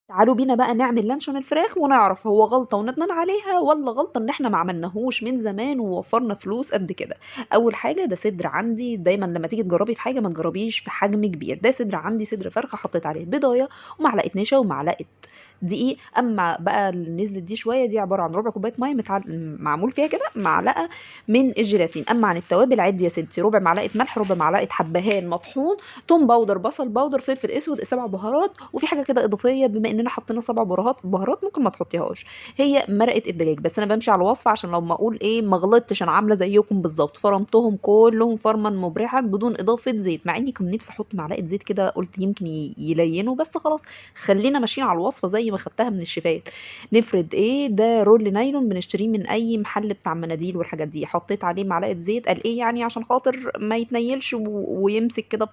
تعالوا بينا بقى نعمل لانشون الفراخ ونعرف هو غلطة وندمان عليها ولا غلطة ان احنا ما عملناهوش من زمان ووفرنا فلوس قد كده. اول حاجة ده صدر عندي، دايما لما تيجي تجربي في حاجة ما تجربيش في حجم كبير. ده صدر عندي، صدر فرخة، حطيت عليه بيضاية ومعلقة نشا ومعلقة دقيق. اما بقى اللي نزلت دي شويه، دي عباره عن ربع كوبايه ميه معمول فيها كده معلقه من الجيلاتين. اما عن التوابل عدي يا ستي، ربع معلقه ملح، ربع معلقه حبهان مطحون، توم باودر، بصل باودر، فلفل اسود، 7 بهارات. وفي حاجه كده اضافيه، بما اننا حطينا 7 بهارات ممكن ما تحطيهاش، هي مرقه الدجاج. بس انا بمشي على الوصفه عشان لو ما اقول ايه ما غلطتش، انا عامله زيكم بالظبط، فرمتهم كلهم فرما مبرحا بدون اضافه زيت، مع اني كنت نفسي احط معلقه زيت كده، قلت يمكن يلينوا، بس خلاص خلينا ماشيين على الوصفه زي ما خدتها من الشيفات. نفرد ايه ده، رول نايلون بنشتريه من اي محل بتاع مناديل والحاجات دي، حطيت عليه معلقه زيت، قال ايه يعني عشان خاطر ما يتنيلش ويمسك كده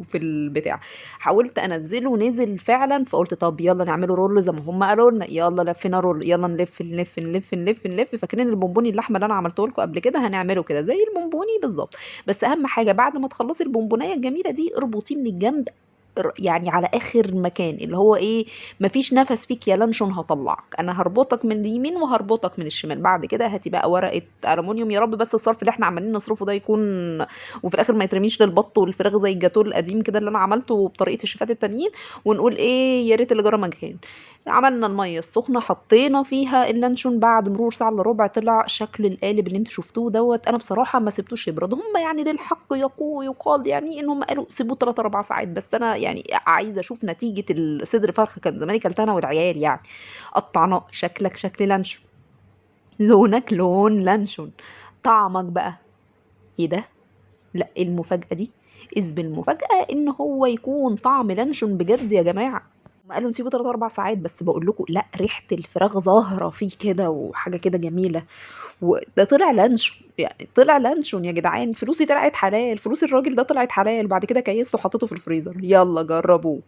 في البتاع. حاولت انزله، نزل فعلا، فقلت طب يلا نعمله رول زي ما هم قالوا لنا، يلا لفينا رول، يلا نلف نلف نلف نلف نلف. فاكرين البونبوني اللحمه اللي انا عملته لكم قبل كده؟ هنعمله كده زي البونبوني بالظبط. بس اهم حاجه بعد ما تخلصي البونبونيه الجميله دي، اربطيه من الجنب، يعني على اخر مكان، اللي هو ايه، مفيش نفس فيك يا لانشون هطلعك، انا هربطك من اليمين وهربطك من الشمال. بعد كده هاتي بقى ورقه المونيوم، يا رب بس الصرف اللي احنا عمالين نصرفه ده يكون وفي الاخر ما يترميش للبط والفراخ زي الجاتو القديم كده اللي انا عملته بطريقه الشيفات التانيين، ونقول ايه يا ريت اللي جرى مجهان. عملنا الميه السخنه، حطينا فيها اللانشون، بعد مرور ساعه الا ربع طلع شكل القالب اللي انتوا شفتوه دوت. انا بصراحه ما سبتوش يبرد، هم يعني للحق يقال يعني ان هم قالوا سيبوه 3 4 ساعات، بس انا يعني عايزه اشوف نتيجه الصدر فرخه، كان زماني كلتها انا والعيال يعني. قطعناه، شكلك شكل لانشون، لونك لون لانشون، طعمك بقى ايه ده؟ لا، إيه المفاجاه دي؟ المفاجاه ان هو يكون طعم لانشون بجد يا جماعه. هما قالوا نسيبه 3 4 ساعات، بس بقول لكم لا، ريحه الفراخ ظاهره فيه كده وحاجه كده جميله. وده طلع لانشون، يعني طلع لانشون يا جدعان، فلوسي طلعت حلال، فلوس الراجل ده طلعت حلال. بعد كده كيسته وحطيته في الفريزر، يلا جربوه.